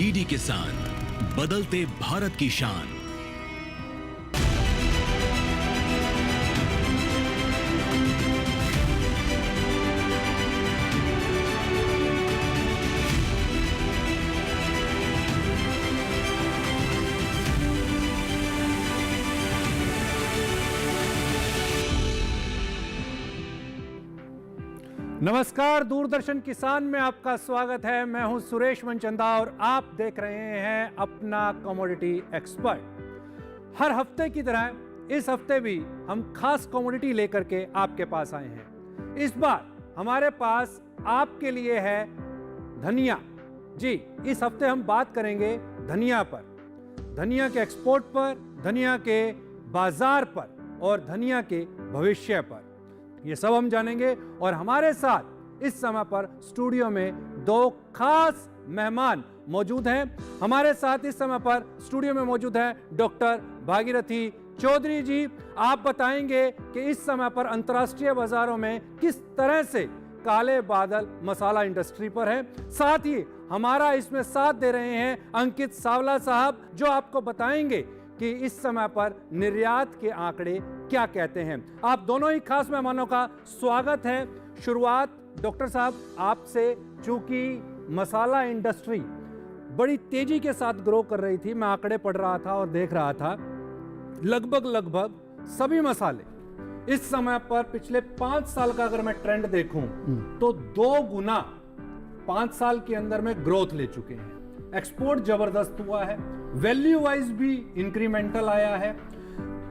DD किसान, बदलते भारत की शान। नमस्कार, दूरदर्शन किसान में आपका स्वागत है। मैं हूं सुरेश मनचंदा और आप देख रहे हैं अपना कमोडिटी एक्सपर्ट। हर हफ्ते की तरह इस हफ्ते भी हम खास कमोडिटी लेकर के आपके पास आए हैं। इस बार हमारे पास आपके लिए है धनिया। जी, इस हफ्ते हम बात करेंगे धनिया पर, धनिया के एक्सपोर्ट पर, धनिया के बाजार पर और धनिया के भविष्य पर। ये सब हम जानेंगे और हमारे साथ इस समय पर स्टूडियो में दो खास मेहमान मौजूद हैं। हमारे साथ इस समय पर स्टूडियो में मौजूद हैं डॉक्टर भागीरथी चौधरी जी। आप बताएंगे कि इस समय पर अंतर्राष्ट्रीय बाजारों में किस तरह से काले बादल मसाला इंडस्ट्री पर है। साथ ही हमारा इसमें साथ दे रहे हैं अंकित सावला साहब, जो आपको बताएंगे कि इस समय पर निर्यात के आंकड़े क्या कहते हैं। आप दोनों ही खास मेहमानों का स्वागत है। शुरुआत डॉक्टर साहब आपसे, चूंकि मसाला इंडस्ट्री बड़ी तेजी के साथ ग्रो कर रही थी, मैं आंकड़े पढ़ रहा था और देख रहा था, लगभग सभी मसाले इस समय पर पिछले 5 साल का अगर मैं ट्रेंड देखूं तो 2 गुना 5 साल के अंदर में ग्रोथ ले चुके हैं। एक्सपोर्ट जबरदस्त हुआ है, वैल्यू वाइज भी इंक्रीमेंटल आया है।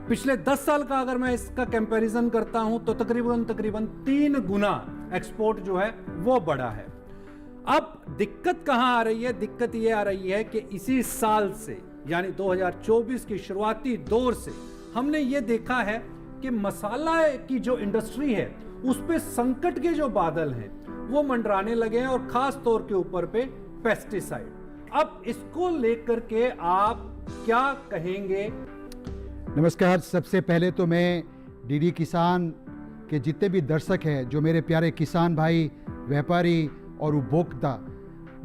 पिछले 10 साल का अगर मैं इसका कंपैरिजन करता हूं तो तकरीबन 3 गुना एक्सपोर्ट जो है वो बढ़ा है। अब दिक्कत कहां आ रही है? दिक्कत यह आ रही है कि इसी साल से यानी 2024 की शुरुआती दौर से हमने ये देखा है कि मसाला की जो इंडस्ट्री है उस पे संकट के जो बादल हैं वो मंडराने लगे हैं और खास तौर के ऊपर पे पेस्टिसाइड। अब इसको लेकर के आप क्या कहेंगे? नमस्कार। सबसे पहले तो मैं डीडी किसान के जितने भी दर्शक हैं, जो मेरे प्यारे किसान भाई, व्यापारी और उपभोक्ता,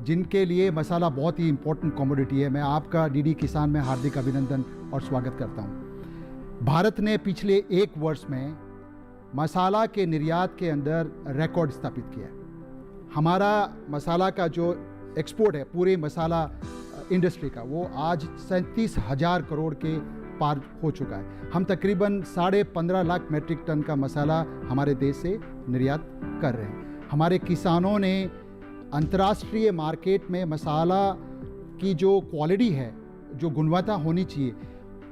जिनके लिए मसाला बहुत ही इम्पोर्टेंट कमोडिटी है, मैं आपका डीडी किसान में हार्दिक अभिनंदन और स्वागत करता हूं। भारत ने पिछले 1 वर्ष में मसाला के निर्यात के अंदर रिकॉर्ड स्थापित किया। हमारा मसाला का जो एक्सपोर्ट है पूरे मसाला इंडस्ट्री का, वो आज 37,000 करोड़ के पार हो चुका है। हम तकरीबन 15.5 लाख मेट्रिक टन का मसाला हमारे देश से निर्यात कर रहे हैं। हमारे किसानों ने अंतर्राष्ट्रीय मार्केट में मसाला की जो क्वालिटी है, जो गुणवत्ता होनी चाहिए,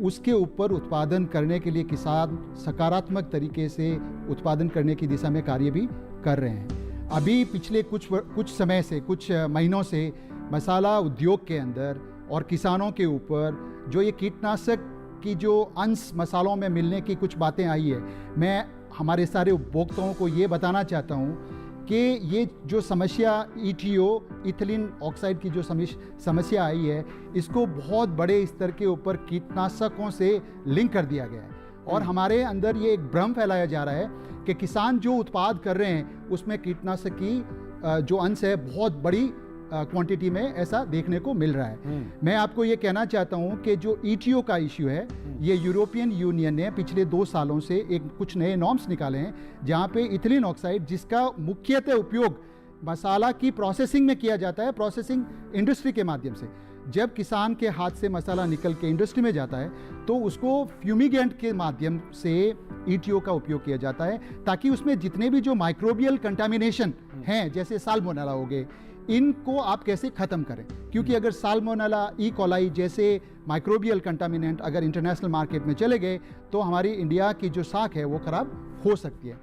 उसके ऊपर उत्पादन करने के लिए किसान सकारात्मक तरीके से उत्पादन करने की दिशा में कार्य भी कर रहे हैं। अभी पिछले कुछ समय से, कुछ महीनों से मसाला उद्योग के अंदर और किसानों के ऊपर जो ये कीटनाशक की जो अंश मसालों में मिलने की कुछ बातें आई है, मैं हमारे सारे उपभोक्ताओं को ये बताना चाहता हूँ कि ये जो समस्या ETO, इथिलीन ऑक्साइड की जो समस्या आई है, इसको बहुत बड़े स्तर के ऊपर कीटनाशकों से लिंक कर दिया गया है और हमारे अंदर ये एक भ्रम फैलाया जा रहा है कि किसान जो उत्पाद कर रहे हैं उसमें कीटनाशक की जो अंश है बहुत बड़ी क्वांटिटी में ऐसा देखने को मिल रहा है। मैं आपको ये कहना चाहता हूं कि जो ETO का इश्यू है, ये यूरोपियन यूनियन ने पिछले 2 सालों से कुछ नए नॉर्म्स निकाले हैं, जहां पे इथिलीन ऑक्साइड, जिसका मुख्यतः उपयोग मसाला की प्रोसेसिंग में किया जाता है, प्रोसेसिंग इंडस्ट्री के माध्यम से, जब किसान के हाथ से मसाला निकल के इंडस्ट्री में जाता है तो उसको फ्यूमिगेंट के माध्यम से ETO का उपयोग किया जाता है, ताकि उसमें जितने भी जो माइक्रोबियल कंटामिनेशन हैं, जैसे साल्मोनेला हो गए, इनको आप कैसे ख़त्म करें। क्योंकि अगर साल्मोनेला, ई कोलाई जैसे माइक्रोबियल कंटामिनेंट अगर इंटरनेशनल मार्केट में चले गए तो हमारी इंडिया की जो साख है वो ख़राब हो सकती है।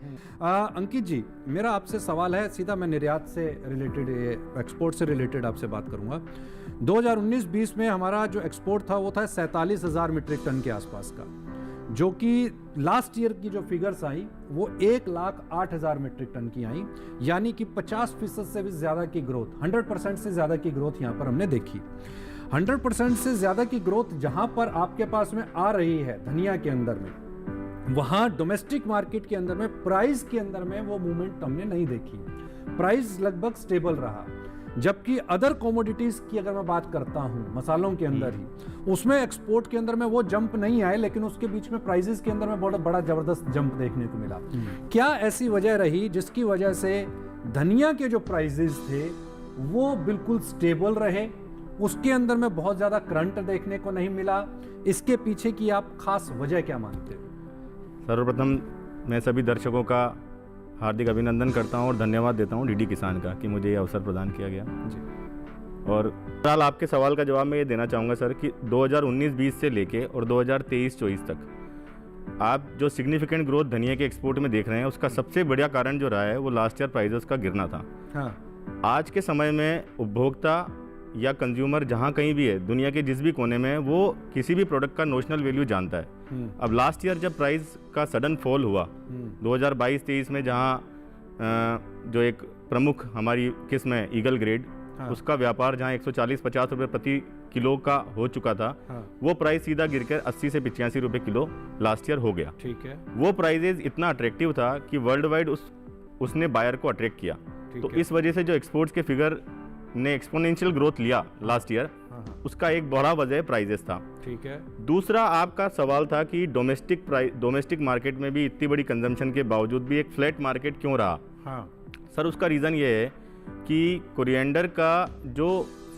अंकित जी, मेरा आपसे सवाल है, सीधा मैं निर्यात से रिलेटेड, एक्सपोर्ट से रिलेटेड आपसे बात करूंगा। 2019-20 में हमारा जो एक्सपोर्ट था वो था 47,000 मीट्रिक टन के आसपास का, जो कि लास्ट ईयर की जो फिगर्स आई वो 1,08,000 मीट्रिक टन की आई, यानी कि 50% से भी ज़्यादा की ग्रोथ, 100% से ज़्यादा की ग्रोथ यहाँ पर हमने देखी। 100% से ज़्यादा की ग्रोथ जहाँ पर आपके पास में आ रही है धनिया के अंदर में, वहाँ डोमेस्टिक मार्केट के अंदर में प्राइस के अंदर में वो मूवमेंट हमने नहीं देखी। प्राइस लगभग स्टेबल रहा। जबकि अदर कमोडिटीज की अगर मैं बात करता हूं मसालों के अंदर ही, उसमें एक्सपोर्ट के अंदर में वो जंप नहीं आए, लेकिन उसके बीच में प्राइसेस के अंदर में बहुत बड़ा जबरदस्त जंप देखने को मिला। क्या ऐसी वजह रही जिसकी वजह से धनिया के जो प्राइसेस थे वो बिल्कुल स्टेबल रहे, उसके अंदर में बहुत ज्यादा करंट देखने को नहीं मिला? इसके पीछे की आप खास वजह क्या मानते हो? सर्वप्रथम मैं सभी दर्शकों का हार्दिक अभिनंदन करता हूं और धन्यवाद देता हूं डीडी किसान का कि मुझे ये अवसर प्रदान किया गया जी। और फिलहाल आपके सवाल का जवाब मैं ये देना चाहूँगा सर कि 2019-20 से लेके और 2023-24 तक आप जो सिग्निफिकेंट ग्रोथ धनिया के एक्सपोर्ट में देख रहे हैं, उसका सबसे बड़ा कारण जो रहा है वो लास्ट ईयर प्राइजेस का गिरना था। हाँ। आज के समय में उपभोक्ता या कंज्यूमर जहाँ कहीं भी है दुनिया के जिस भी कोने में, वो किसी भी प्रोडक्ट का नोशनल वैल्यू जानता है। अब लास्ट ईयर जब प्राइस का सडन फॉल हुआ 2022-23 में, जहाँ जो एक प्रमुख हमारी किस्म है ईगल ग्रेड, हाँ। उसका व्यापार जहाँ 140-50 रुपये प्रति किलो का हो चुका था, हाँ। वो प्राइस सीधा गिरकर 80 से 85 रुपये किलो लास्ट ईयर हो गया। ठीक है। वो प्राइजेज इतना अट्रैक्टिव था कि वर्ल्ड वाइड उसने बायर को अट्रैक्ट किया। तो इस वजह से जो एक्सपोर्ट्स के फिगर ने एक्सपोनेंशियल ग्रोथ लिया लास्ट ईयर, उसका एक बड़ा वजह प्राइजेस था। ठीक है। दूसरा आपका सवाल था कि डोमेस्टिक मार्केट में भी इतनी बड़ी कंजम्पशन के बावजूद भी एक फ्लैट मार्केट क्यों रहा? हाँ। सर उसका रीज़न ये है कि कोरिएंडर का जो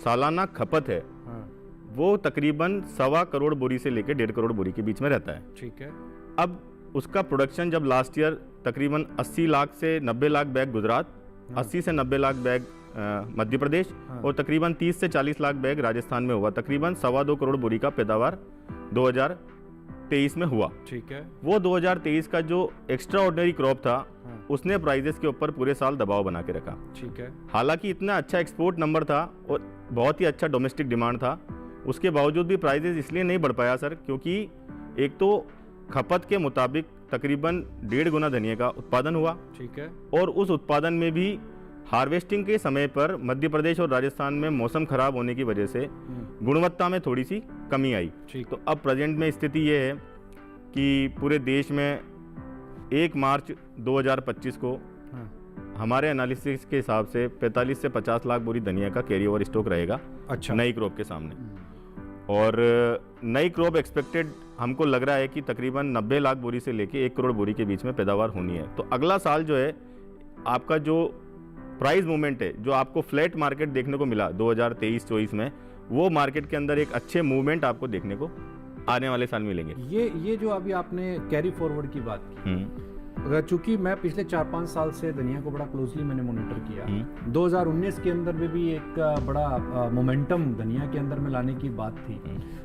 सालाना खपत है, हाँ। वो तकरीबन 1.25 करोड़ बोरी से लेकर 1.5 करोड़ बोरी के बीच में रहता है। ठीक है। अब उसका प्रोडक्शन जब लास्ट ईयर तकरीबन 80 लाख से 90 लाख बैग गुजरात, 80 से 90 लाख बैग मध्य प्रदेश, और तकरीबन 30 से 40 लाख बैग राजस्थान में हुआ, तकरीबन 2.25 करोड़ बोरी का पैदावार 2023 में हुआ। ठीक है। वो 2023 का जो एक्स्ट्रा ऑर्डिनरी क्रॉप था, उसने प्राइजेस के ऊपर पूरे साल दबाव बना के रखा। ठीक है। हालांकि इतना अच्छा एक्सपोर्ट नंबर था और बहुत ही अच्छा डोमेस्टिक डिमांड था, उसके बावजूद भी प्राइजेस इसलिए नहीं बढ़ पाया सर, क्योंकि एक तो खपत के मुताबिक तकरीबन 1.5 गुना धनिया का उत्पादन हुआ। ठीक है। और उस उत्पादन में भी हार्वेस्टिंग के समय पर मध्य प्रदेश और राजस्थान में मौसम खराब होने की वजह से गुणवत्ता में थोड़ी सी कमी आई। तो अब प्रेजेंट में स्थिति ये है कि पूरे देश में 1 मार्च 2025 को हमारे एनालिसिस के हिसाब से 45 से 50 लाख बोरी धनिया का कैरी ओवर स्टॉक रहेगा। अच्छा। नई क्रॉप के सामने, और नई क्रॉप एक्सपेक्टेड हमको लग रहा है कि तकरीबन 90 लाख बोरी से लेके 1 करोड़ बोरी के बीच में पैदावार होनी है। तो अगला साल जो है आपका जो प्राइस मूवमेंट है, जो आपको फ्लैट मार्केट देखने को मिला 2023-24 में, वो मार्केट के अंदर एक अच्छे मूवमेंट आपको देखने को आने वाले साल मिलेंगे। ये जो अभी आपने कैरी फॉरवर्ड की बात की, चूंकि मैं पिछले 4-5 साल से दुनिया को बड़ा क्लोजली मैंने मॉनिटर किया, 2019 के अंदर में भी एक बड़ा मोमेंटम दुनिया के अंदर में लाने की बात थी।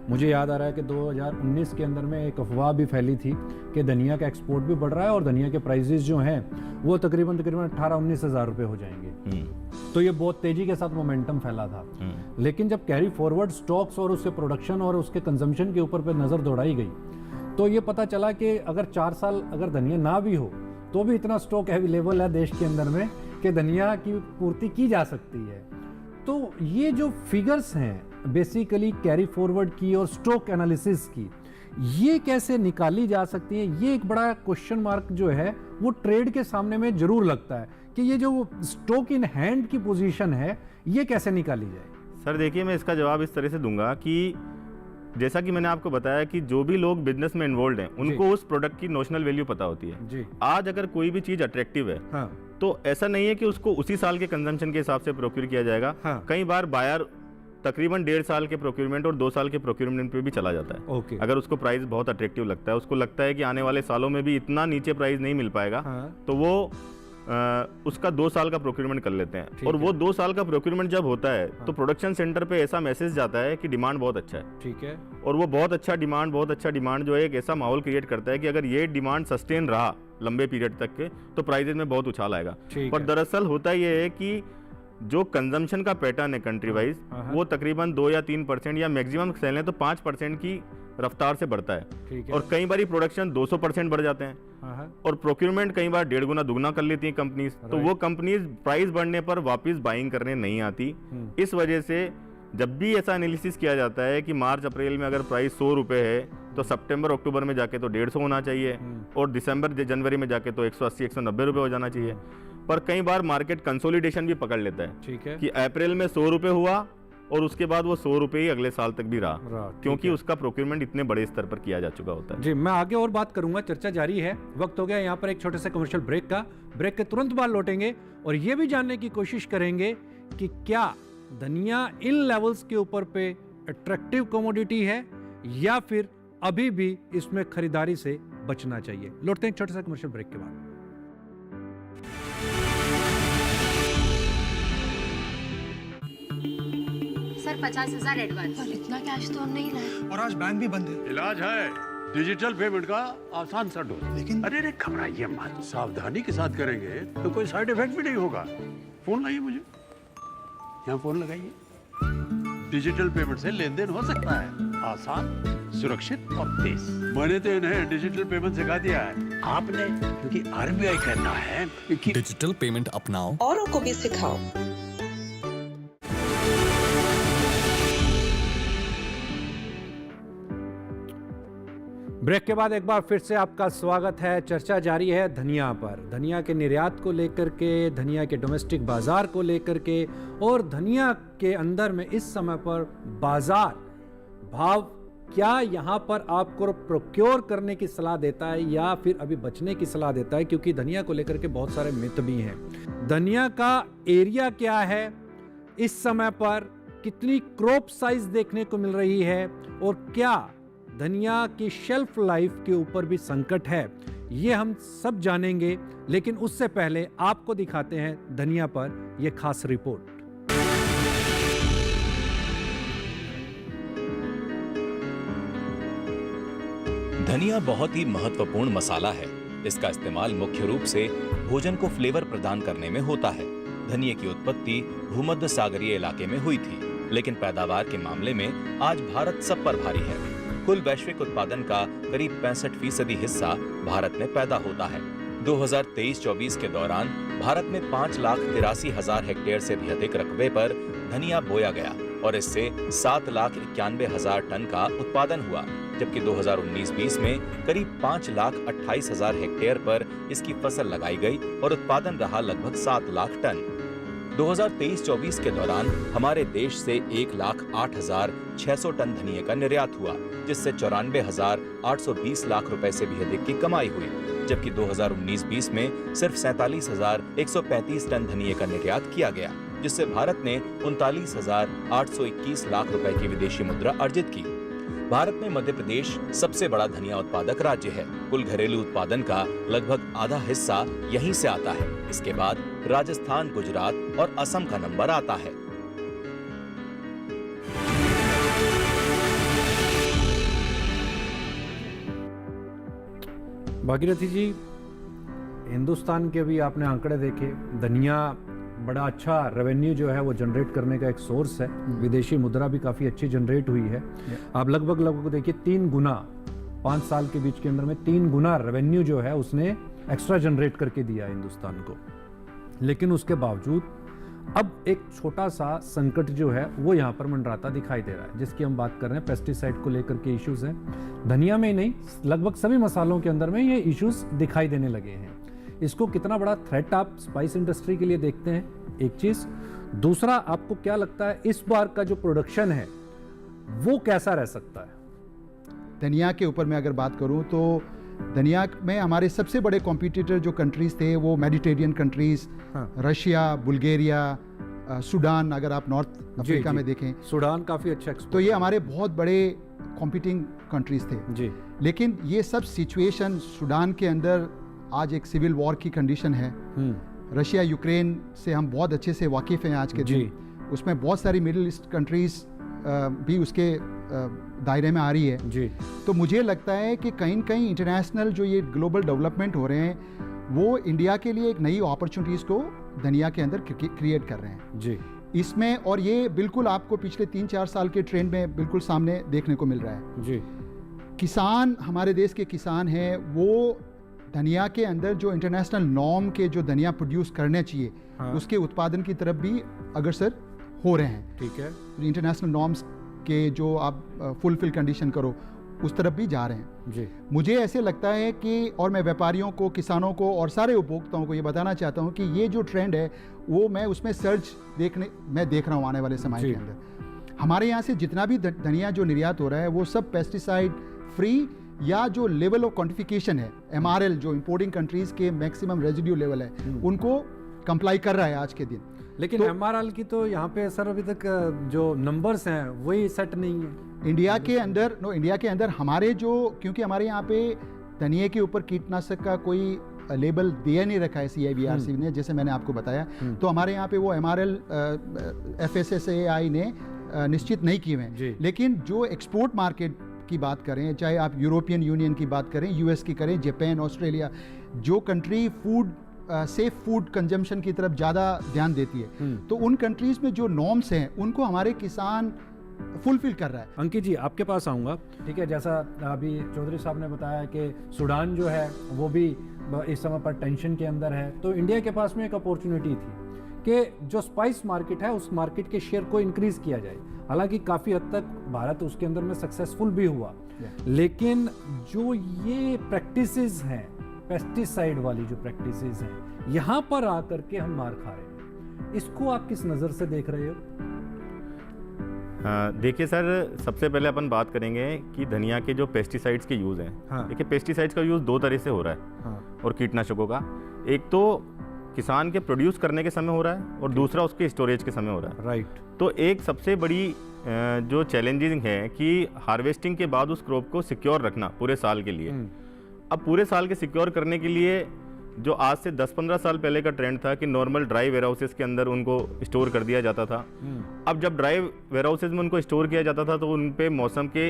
मुझे याद आ रहा है कि 2019 के अंदर में एक अफवाह भी फैली थी कि धनिया का एक्सपोर्ट भी बढ़ रहा है और धनिया के प्राइसेस जो हैं वो तकरीबन 18-19 हज़ार रुपये हो जाएंगे। तो ये बहुत तेजी के साथ मोमेंटम फैला था। लेकिन जब कैरी फॉरवर्ड स्टॉक्स और उसके प्रोडक्शन और उसके कंजम्पशन के ऊपर नज़र दौड़ाई गई, तो ये पता चला कि अगर 4 साल अगर धनिया ना भी हो तो भी इतना स्टॉक अवेलेबल है देश के अंदर में कि धनिया की पूर्ति की जा सकती है। तो ये जो फिगर्स हैं बेसिकली कैरी फॉरवर्ड की और स्टॉक एनालिसिस की, ये कैसे निकाली जा सकती है? ये एक बड़ा क्वेश्चन मार्क जो है वो ट्रेड के सामने में जरूर लगता है कि ये जो स्टॉक इन हैंड की पोजीशन है ये कैसे निकाली जाए। सर देखिए, मैं इसका जवाब इस तरह से दूंगा कि जैसा कि मैंने आपको बताया कि जो भी लोग बिजनेस में इन्वॉल्व हैं उनको उस प्रोडक्ट की नोशनल वैल्यू पता होती है जी। आज अगर कोई भी चीज अट्रैक्टिव है, हाँ। तो ऐसा नहीं है कि उसको उसी साल के कंजम्पशन के हिसाब से प्रोक्योर किया जाएगा। हाँ। कई बार बायर तकरीबन 1.5 साल के प्रोक्योरमेंट और 2 साल के प्रोक्योरमेंट पे भी चला जाता है। ओके। अगर उसको प्राइस बहुत अट्रैक्टिव लगता है, उसको लगता है कि आने वाले सालों में भी इतना नीचे प्राइस नहीं मिल पाएगा, हाँ। तो वो उसका 2 साल का प्रोक्योरमेंट कर लेते हैं। और वो 2 साल का प्रोक्योरमेंट जब होता है, हाँ। तो प्रोडक्शन सेंटर पे ऐसा मैसेज जाता है कि डिमांड बहुत अच्छा है। ठीक है। और वो बहुत अच्छा डिमांड जो है एक ऐसा माहौल क्रिएट करता है कि अगर ये डिमांड सस्टेन रहा लंबे पीरियड तक के तो प्राइजेज में बहुत उछाल आएगा। पर दरअसल होता ये है कि जो कंजम्पशन का पैटर्न है कंट्री वाइज, वो तकरीबन 2 या 3% या मैक्सिमम कह लें तो 5% की रफ्तार से बढ़ता है। और कई बार प्रोडक्शन 200% बढ़ जाते हैं और प्रोक्योरमेंट कई बार 1.5 गुना दुगना कर लेती हैं कंपनीज। तो वो कंपनीज प्राइस बढ़ने पर वापस बाइंग करने नहीं आती। इस वजह से जब भी ऐसा एनालिसिस किया जाता है कि मार्च अप्रैल में अगर प्राइस 100 रुपये है तो सितंबर अक्टूबर में जाके तो 150 होना चाहिए और दिसंबर जनवरी में जाके तो 180-190 रुपये हो जाना चाहिए। पर कई बार मार्केट कंसोलिडेशन भी पकड़ लेता है। ठीक है, कि अप्रैल में 100 रुपए हुआ और उसके बाद वो 100 रुपए ही अगले साल तक भी रहा, क्योंकि उसका प्रोक्योरमेंट इतने बड़े स्तर पर किया जा चुका होता है। जी, मैं आगे और बात करूंगा, चर्चा जारी है। वक्त हो गया यहाँ पर एक छोटे से कमर्शियल ब्रेक का। ब्रेक के तुरंत बाद लौटेंगे और ये भी जानने की कोशिश करेंगे कि क्या धनिया इन लेवल्स के ऊपर पे अट्रैक्टिव कमोडिटी है या फिर अभी भी इसमें खरीदारी से बचना चाहिए। लौटते हैं छोटे से कमर्शियल ब्रेक के बाद। Sir 50,000 advance. पर इतना कैश तो हम नहीं लाए। और आज बैंक भी बंद है। इलाज है डिजिटल पेमेंट का आसान सा ढूंढ। लेकिन अरे घबराइए मत, सावधानी के साथ करेंगे तो कोई साइड इफेक्ट भी नहीं होगा। फोन लाइए मुझे, यहाँ फोन लगाइए। डिजिटल पेमेंट से लेन देन हो सकता है आसान, सुरक्षित और तेज। मैंने तो इन्हें डिजिटल पेमेंट सिखा दिया है, आपने? क्योंकि आरबीआई कहता है कि डिजिटल पेमेंट अपनाओ, औरों को भी सिखाओ। ब्रेक के बाद एक बार फिर से आपका स्वागत है। चर्चा जारी है धनिया पर, धनिया के निर्यात को लेकर के, धनिया के डोमेस्टिक बाजार को लेकर के, और धनिया के अंदर में इस समय पर बाजार भाव क्या यहाँ पर आपको प्रोक्योर करने की सलाह देता है या फिर अभी बचने की सलाह देता है, क्योंकि धनिया को लेकर के बहुत सारे मिथ भी हैं। धनिया का एरिया क्या है इस समय पर, कितनी क्रॉप साइज देखने को मिल रही है, और क्या धनिया की शेल्फ लाइफ के ऊपर भी संकट है, ये हम सब जानेंगे। लेकिन उससे पहले आपको दिखाते हैं धनिया पर यह खास रिपोर्ट। धनिया बहुत ही महत्वपूर्ण मसाला है। इसका इस्तेमाल मुख्य रूप से भोजन को फ्लेवर प्रदान करने में होता है। धनिया की उत्पत्ति भूमध्य सागरीय इलाके में हुई थी, लेकिन पैदावार के मामले में आज भारत सब पर भारी है। कुल वैश्विक उत्पादन का करीब 65% हिस्सा भारत में पैदा होता है। 2023-24 के दौरान भारत में 5,83,000 हेक्टेयर से भी अधिक रकबे पर धनिया बोया गया और इससे 7,91,000 टन का उत्पादन हुआ, जबकि 2019-20 में करीब 5,28,000 हेक्टेयर पर इसकी फसल लगाई गई और उत्पादन रहा लगभग 7 लाख टन। 2023-24 के दौरान हमारे देश से 1,08,600 टन धनिया का निर्यात हुआ, जिससे 94,820 लाख रुपए से भी अधिक की कमाई हुई, जबकि 2019-20 में सिर्फ 47,135 टन धनिया का निर्यात किया गया, जिससे भारत ने 39,821 लाख रुपए की विदेशी मुद्रा अर्जित की। भारत में मध्य प्रदेश सबसे बड़ा धनिया उत्पादक राज्य है। कुल घरेलू उत्पादन का लगभग आधा हिस्सा यहीं से आता है। इसके बाद राजस्थान, गुजरात और असम का नंबर आता है। भागीरथी जी, हिंदुस्तान के भी आपने आंकड़े देखे, धनिया बड़ा अच्छा रेवेन्यू जो है वो जनरेट करने का एक सोर्स है। विदेशी मुद्रा भी काफ़ी अच्छी जनरेट हुई है। आप लगभग देखिए 3 गुना 5 साल के बीच के अंदर में 3 गुना रेवेन्यू जो है उसने एक्स्ट्रा जनरेट करके दिया हिंदुस्तान को। लेकिन उसके बावजूद अब एक छोटा सा संकट जो है वो यहाँ पर मंडराता दिखाई दे रहा है, जिसकी हम बात कर रहे हैं। पेस्टिसाइड को लेकर के इश्यूज हैं। धनिया में ही नहीं, लगभग सभी मसालों के अंदर में ये इश्यूज दिखाई देने लगे हैं। इसको कितना बड़ा थ्रेट आप स्पाइस इंडस्ट्री के लिए देखते हैं, एक चीज। दूसरा, आपको क्या लगता है इस बार का जो प्रोडक्शन है वो कैसा रह सकता है? धनिया के ऊपर मैं अगर बात करूं तो धनिया में हमारे सबसे बड़े कॉम्पिटिटर जो कंट्रीज थे वो Mediterranean countries, Russia, Bulgaria, Sudan, अगर आप नॉर्थ अफ्रीका में देखें, सूडान काफ़ी अच्छा तो ये हमारे बहुत बड़े कॉम्पिटिंग कंट्रीज थे जी। लेकिन ये सब सिचुएशन, सूडान के अंदर आज एक सिविल वॉर की कंडीशन है। रशिया यूक्रेन से हम बहुत अच्छे से वाकिफ हैं आज के दिन। उसमें बहुत सारी मिडिल ईस्ट कंट्रीज भी उसके दायरे में आ रही है जी। तो मुझे लगता है कि कहीं न कहीं इंटरनेशनल जो ये ग्लोबल डेवलपमेंट हो रहे हैं वो इंडिया के लिए एक नई अपॉर्चुनिटीज़ को धनिया के अंदर क्रिएट कर रहे हैं जी इसमें। और ये बिल्कुल आपको पिछले 3-4 साल के ट्रेंड में बिल्कुल सामने देखने को मिल रहा है जी। किसान, हमारे देश के किसान हैं, वो धनिया के अंदर जो इंटरनेशनल नॉर्म के जो धनिया प्रोड्यूस करने चाहिए उसके उत्पादन की तरफ भी अग्रसर हो रहे हैं। ठीक है। इंटरनेशनल नॉर्म्स के जो आप फुलफिल कंडीशन करो उस तरफ भी जा रहे हैं जी। मुझे ऐसे लगता है कि, और मैं व्यापारियों को, किसानों को और सारे उपभोक्ताओं को ये बताना चाहता हूँ कि ये जो ट्रेंड है वो मैं उसमें सर्च मैं देख रहा हूँ आने वाले समय के अंदर। हमारे यहाँ से जितना भी धनिया जो निर्यात हो रहा है वो सब पेस्टिसाइड फ्री या जो लेवल ऑफ क्वांटिफिकेशन है MRL जो इंपोर्टिंग कंट्रीज के मैक्सिमम रेजिड्यू लेवल है उनको कंप्लाई कर रहा है आज के दिन। लेकिन MRL की तो यहाँ पे सर अभी तक जो नंबर्स हैं वही सेट नहीं है इंडिया के अंदर हमारे जो, क्योंकि हमारे यहाँ पे धनिये के ऊपर कीटनाशक का कोई लेबल दिया नहीं रखा है CIBRC ने, जैसे मैंने आपको बताया, तो हमारे यहाँ पे वो MRL FSSAI ने निश्चित नहीं किए हैं। लेकिन जो एक्सपोर्ट मार्केट की बात करें, चाहे आप यूरोपियन यूनियन की बात करें, US की करें, जापान, ऑस्ट्रेलिया, जो country food safe food consumption की तरफ ज़्यादा ध्यान देती है, तो उन कंट्रीज़ में जो नॉर्म्स हैं उनको हमारे किसान फुलफिल कर रहा है। अंकित जी आपके पास आऊँगा, ठीक है। जैसा अभी चौधरी साहब ने बताया कि सूडान जो है वो भी इस समय पर टेंशन के अंदर है, तो इंडिया के पास में एक अपॉर्चुनिटी थी कि जो स्पाइस मार्केट है उस मार्केट के शेयर को इंक्रीज किया जाए। हालांकि काफ़ी हद तक भारत उसके अंदर में सक्सेसफुल भी हुआ, लेकिन जो ये प्रैक्टिसेस हैं, पेस्टिसाइड वाली जो प्रैक्टिसेस हैं, यहाँ पर आकर के हम मार खा रहे हैं, इसको आप किस नज़र से देख रहे हो? देखिए सर, सबसे पहले अपन बात करेंगे कि धनिया के जो पेस्टिसाइड्स के यूज़ हैं। देखिए पेस्टिसाइड्स का यूज़ दो तरह से हो रहा है और कीटनाशकों का, एक तो किसान के प्रोड्यूस करने के समय हो रहा है और दूसरा उसके स्टोरेज के समय हो रहा है। राइट। तो एक सबसे बड़ी जो चैलेंजिंग है कि हार्वेस्टिंग के बाद उस क्रॉप को सिक्योर रखना पूरे साल के लिए। अब पूरे साल के सिक्योर करने के लिए जो आज से 10-15 साल पहले का ट्रेंड था कि नॉर्मल ड्राई वेयरहाउसेस के अंदर उनको स्टोर कर दिया जाता था। अब जब ड्राई वेयरहाउसेस में उनको स्टोर किया जाता था तो उन पे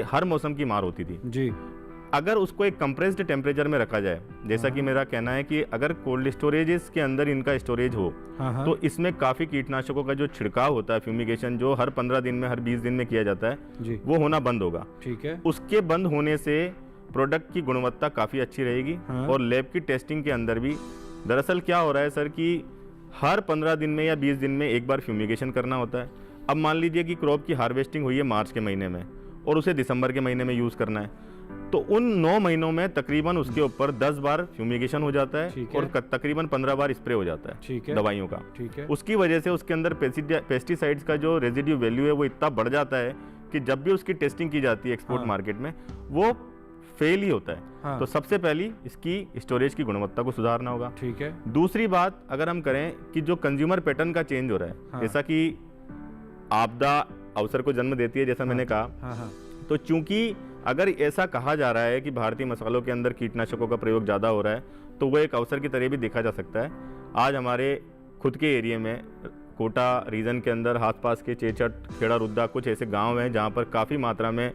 हर मौसम की मार होती थी जी। अगर उसको एक कंप्रेस्ड टेम्परेचर में रखा जाए, जैसा कि मेरा कहना है कि अगर कोल्ड स्टोरेजेस के अंदर इनका स्टोरेज हो तो इसमें काफ़ी कीटनाशकों का जो छिड़काव होता है, फ्यूमिगेशन, जो हर 15 दिन में, हर 20 दिन में किया जाता है, वो होना बंद होगा। ठीक है। उसके बंद होने से प्रोडक्ट की गुणवत्ता काफ़ी अच्छी रहेगी। और लैब की टेस्टिंग के अंदर भी दरअसल क्या हो रहा है सर कि हर 15 दिन में या 20 दिन में एक बार फ्यूमिगेशन करना होता है। अब मान लीजिए कि क्रॉप की हार्वेस्टिंग हुई है मार्च के महीने में और उसे दिसंबर के महीने में यूज़ करना है, तो उन 9 महीनों में तकरीबन उसके ऊपर 10 बार फ्यूमिगेशन हो जाता है और तकरीबन 15 बार स्प्रे हो जाता है दवाइयों का। ठीक है। उसकी वजह से उसके अंदर पेस्टिसाइड्स का जो रेजिड्यू वैल्यू है वो इतना बढ़ जाता है कि जब भी उसकी टेस्टिंग की जाती है एक्सपोर्ट मार्केट में वो फेल ही होता है। तो सबसे पहली इसकी स्टोरेज की गुणवत्ता को सुधारना होगा। ठीक है। दूसरी बात अगर हम करें कि जो कंज्यूमर पैटर्न का चेंज हो रहा है, जैसा कि आपदा अवसर को जन्म देती है, जैसा मैंने कहा, तो चूंकि अगर ऐसा कहा जा रहा है कि भारतीय मसालों के अंदर कीटनाशकों का प्रयोग ज़्यादा हो रहा है, तो वो एक अवसर की तरह भी देखा जा सकता है। आज हमारे खुद के एरिया में, कोटा रीजन के अंदर आसपास के चेचट, खेड़ा, रुद्दा, कुछ ऐसे गांव हैं जहां पर काफ़ी मात्रा में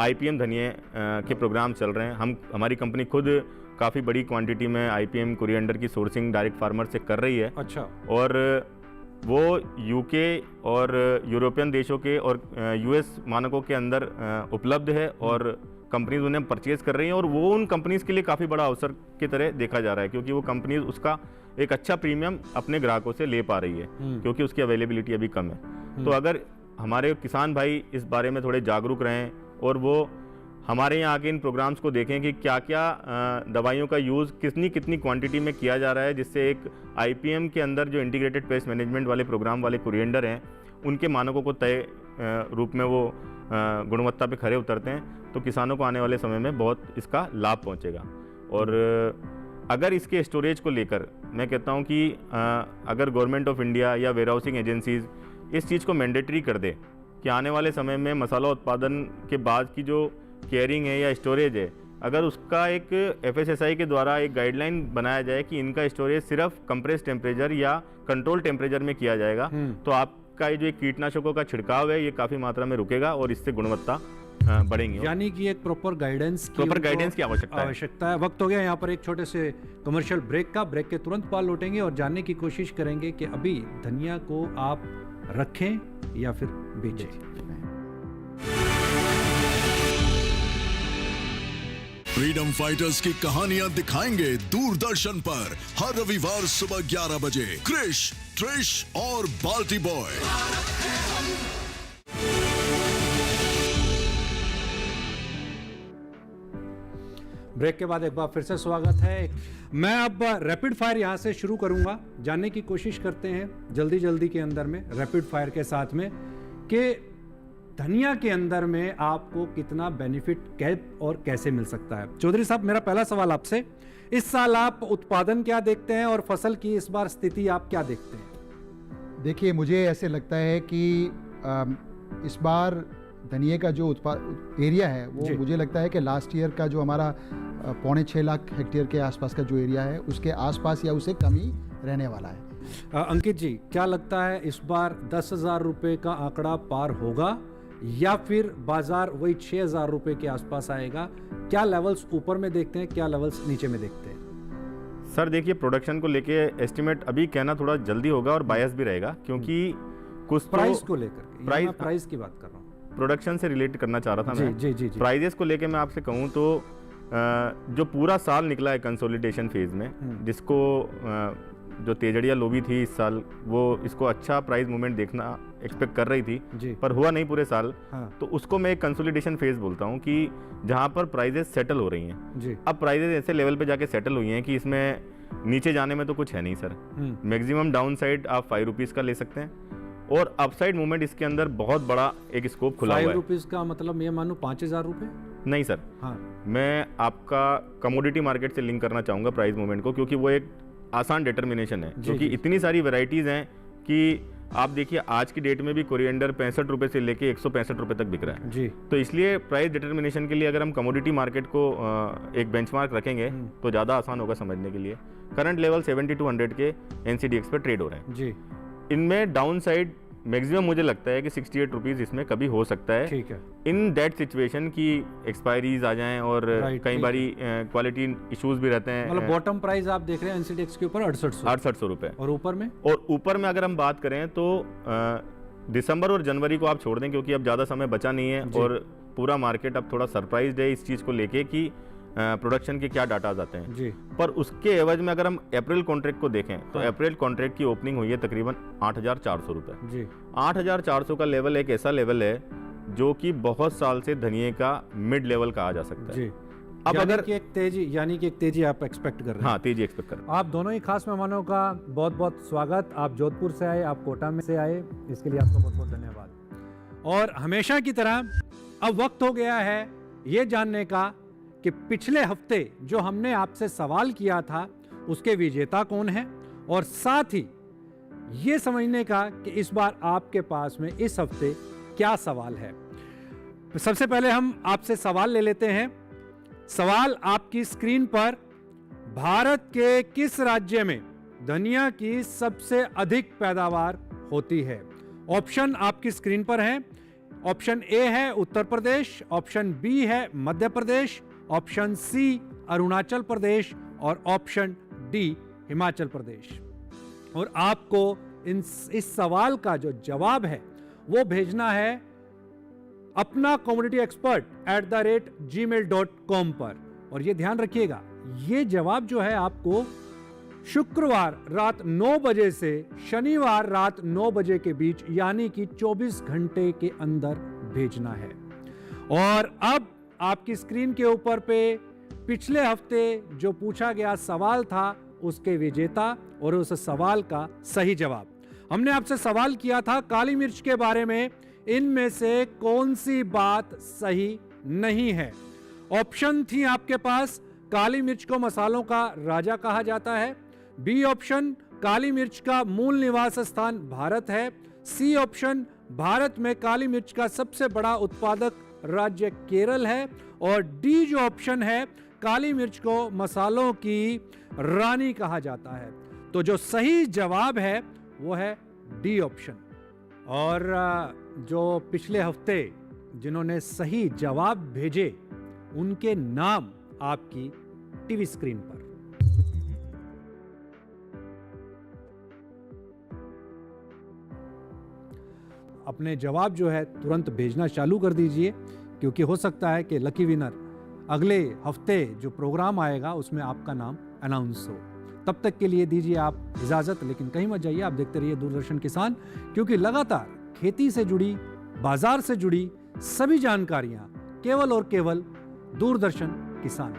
IPM धनिये के प्रोग्राम चल रहे हैं। हमारी कंपनी खुद काफ़ी बड़ी क्वांटिटी में IPM कोरिएंडर की सोर्सिंग डायरेक्ट फार्मर से कर रही है। अच्छा। और वो UK और यूरोपियन देशों के और US मानकों के अंदर उपलब्ध है और कंपनीज उन्हें परचेज कर रही हैं और वो उन कंपनीज के लिए काफ़ी बड़ा अवसर की तरह देखा जा रहा है, क्योंकि वो कंपनीज उसका एक अच्छा प्रीमियम अपने ग्राहकों से ले पा रही है, क्योंकि उसकी अवेलेबिलिटी अभी कम है। तो अगर हमारे किसान भाई इस बारे में थोड़े जागरूक रहें और वो हमारे यहाँ आके इन प्रोग्राम्स को देखें कि क्या क्या दवाइयों का यूज़ कितनी क्वांटिटी में किया जा रहा है, जिससे एक IPM के अंदर जो इंटीग्रेटेड पेस्ट मैनेजमेंट वाले प्रोग्राम वाले कोरिएंडर हैं उनके मानकों को तय रूप में वो गुणवत्ता पे खरे उतरते हैं, तो किसानों को आने वाले समय में बहुत इसका लाभ पहुँचेगा। और अगर इसके स्टोरेज को लेकर मैं कहता हूँ कि अगर गवर्नमेंट ऑफ इंडिया या वेयर हाउसिंग एजेंसीज इस चीज़ को मैंडेटरी कर दे कि आने वाले समय में मसाला उत्पादन के बाद की जो केयरिंग है या स्टोरेज है, अगर उसका एक FSSAI के द्वारा एक गाइडलाइन बनाया जाए कि इनका स्टोरेज सिर्फ कंप्रेस टेम्परेचर या कंट्रोल टेम्परेचर में किया जाएगा, तो आपका ये जो कीटनाशकों का छिड़काव है ये काफ़ी मात्रा में रुकेगा और इससे गुणवत्ता बढ़ेंगे। यानी कि एक प्रॉपर गाइडेंस की आवश्यकता है। वक्त हो गया यहाँ पर एक छोटे से कमर्शियल ब्रेक का। ब्रेक के तुरंत बाद लौटेंगे और जानने की कोशिश करेंगे कि अभी धनिया को आप रखें या फिर बेचें। फ्रीडम फाइटर्स की कहानियां दिखाएंगे दूरदर्शन पर हर रविवार सुबह 11 बजे क्रिश, ट्रिश और बाल्टी बॉय। ब्रेक के बाद एक बार फिर से स्वागत है। मैं अब रैपिड फायर यहाँ से शुरू करूँगा। जानने की कोशिश करते हैं जल्दी जल्दी के अंदर में रैपिड फायर के साथ में कि धनिया के अंदर में आपको कितना बेनिफिट कैप और कैसे मिल सकता है। चौधरी साहब, मेरा पहला सवाल आपसे, इस साल आप उत्पादन क्या देखते हैं और फसल की इस बार स्थिति आप क्या देखते हैं? देखिए, मुझे ऐसे लगता है कि इस बार धनिया का जो एरिया है वो मुझे लगता है कि लास्ट ईयर का जो हमारा 6.25 लाख हेक्टेयर के आसपास का जो एरिया है उसके आसपास या उससे कम ही रहने वाला है। अंकित जी, क्या लगता है इस बार 10,000 रुपये का आंकड़ा पार होगा या फिर बाजार वही 6,000 रुपये के आसपास आएगा? क्या लेवल्स ऊपर में देखते हैं, क्या लेवल्स नीचे में देखते हैं? सर देखिए, प्रोडक्शन को लेके एस्टिमेट अभी कहना थोड़ा जल्दी होगा और बायस भी रहेगा, क्योंकि कुछ प्राइस को लेकर प्राइस की बात कर रहा हूँ, प्रोडक्शन से रिलेट करना चाह रहा था मैं। जी। प्राइजेस को लेके मैं आपसे कहूँ तो जो पूरा साल निकला है कंसोलिडेशन फेज में, जिसको जो तेजड़िया लोबी थी इस साल, वो इसको अच्छा प्राइस मूवमेंट देखना एक्सपेक्ट कर रही थी, पर हुआ नहीं पूरे साल। तो उसको मैं एक कंसोलिडेशन फेज बोलता हूँ कि जहाँ पर प्राइजेस सेटल हो रही हैं। अब प्राइजेस ऐसे लेवल पे जाके सेटल हुई हैं कि इसमें नीचे जाने में तो कुछ है नहीं सर। मैक्सिमम डाउन साइड आप 5 रुपीज़ का ले सकते हैं और अपसाइड मूवमेंट इसके अंदर बहुत बड़ा एक स्कोप खुला हुआ है। 5 रुपीज़ का मतलब ये मानो 5,000 रुपये? नहीं सर, मैं आपका कमोडिटी मार्केट से लिंक करना चाहूँगा प्राइस मूवमेंट को, क्योंकि वो एक आसान डिटर्मिनेशन है, क्योंकि इतनी सारी वैरायटीज़ हैं कि आप देखिए आज की डेट में भी कोरिएंडर 65 रुपये से लेके 165 रुपये तक बिक रहा है जी। तो इसलिए प्राइस डिटर्मिनेशन के लिए अगर हम कमोडिटी मार्केट को एक बेंचमार्क रखेंगे तो ज़्यादा आसान होगा समझने के लिए। करंट लेवल 70 to 100 के NCDX पे ट्रेड हो रहे हैं जी। इनमें डाउन साइड मैक्सिमम मुझे लगता है कि 68 रुपीज़ इसमें कभी हो सकता है। ठीक है। इन दैट सिचुएशन की एक्सपायरीज आ जाएं और कई बारी क्वालिटी इश्यूज भी रहते हैं। मतलब बॉटम प्राइस आप देख रहे हैं NCDX के ऊपर 6800 रुपये। और ऊपर में? और ऊपर में अगर हम बात करें तो दिसंबर और जनवरी को आप छोड़ दें, क्योंकि अब ज़्यादा समय बचा नहीं है और पूरा मार्केट अब थोड़ा सरप्राइज्ड है इस चीज़ को लेके कि प्रोडक्शन के क्या डाटा आते हैं जी। पर उसके एवज में अगर हम अप्रैल कॉन्ट्रैक्ट को देखें तो अप्रैल कॉन्ट्रैक्ट की ओपनिंग हुई है तकरीबन 8,400 रुपये जी। 8,400 का लेवल एक ऐसा लेवल है जो कि बहुत साल से धनिये का मिड लेवल कहा जा सकता है जी। अब अगर एक तेजी आप एक्सपेक्ट कर रहे हैं? हाँ, तेजी एक्सपेक्ट कर रहे हैं। आप दोनों ही खास मेहमानों का बहुत बहुत स्वागत। आप जोधपुर से आए, आप कोटा में से आए, इसके लिए आपका बहुत बहुत धन्यवाद। और हमेशा की तरह अब वक्त हो गया है ये जानने का कि पिछले हफ्ते जो हमने आपसे सवाल किया था उसके विजेता कौन है, और साथ ही ये समझने का कि इस बार आपके पास में इस हफ्ते क्या सवाल है। सबसे पहले हम आपसे सवाल ले लेते हैं। सवाल आपकी स्क्रीन पर, भारत के किस राज्य में धनिया की सबसे अधिक पैदावार होती है? ऑप्शन आपकी स्क्रीन पर है। ऑप्शन ए है उत्तर प्रदेश, ऑप्शन बी है मध्य प्रदेश, ऑप्शन सी अरुणाचल प्रदेश और ऑप्शन डी हिमाचल प्रदेश। और आपको इस सवाल का जो जवाब है वो भेजना है अपना कमोडिटी एक्सपर्ट @gmail.com पर। और ये ध्यान रखिएगा, ये जवाब जो है आपको शुक्रवार रात 9 बजे से शनिवार रात 9 बजे के बीच यानी कि 24 घंटे के अंदर भेजना है। और अब आपकी स्क्रीन के ऊपर पे पिछले हफ्ते जो पूछा गया सवाल था उसके विजेता और उस सवाल का सही जवाब। हमने आपसे सवाल किया था काली मिर्च के बारे में, इनमें से कौन सी बात सही नहीं है? ऑप्शन थी आपके पास, काली मिर्च को मसालों का राजा कहा जाता है। बी ऑप्शन, काली मिर्च का मूल निवास स्थान भारत है। सी ऑप्शन, भारत में काली मिर्च का सबसे बड़ा उत्पादक राज्य केरल है। और डी जो ऑप्शन है, काली मिर्च को मसालों की रानी कहा जाता है। तो जो सही जवाब है वो है डी ऑप्शन। और जो पिछले हफ्ते जिन्होंने सही जवाब भेजे उनके नाम आपकी टीवी स्क्रीन पर। अपने जवाब जो है तुरंत भेजना चालू कर दीजिए, क्योंकि हो सकता है कि लकी विनर अगले हफ्ते जो प्रोग्राम आएगा उसमें आपका नाम अनाउंस हो। तब तक के लिए दीजिए आप इजाज़त, लेकिन कहीं मत जाइए, आप देखते रहिए दूरदर्शन किसान, क्योंकि लगातार खेती से जुड़ी, बाजार से जुड़ी सभी जानकारियां केवल और केवल दूरदर्शन किसान।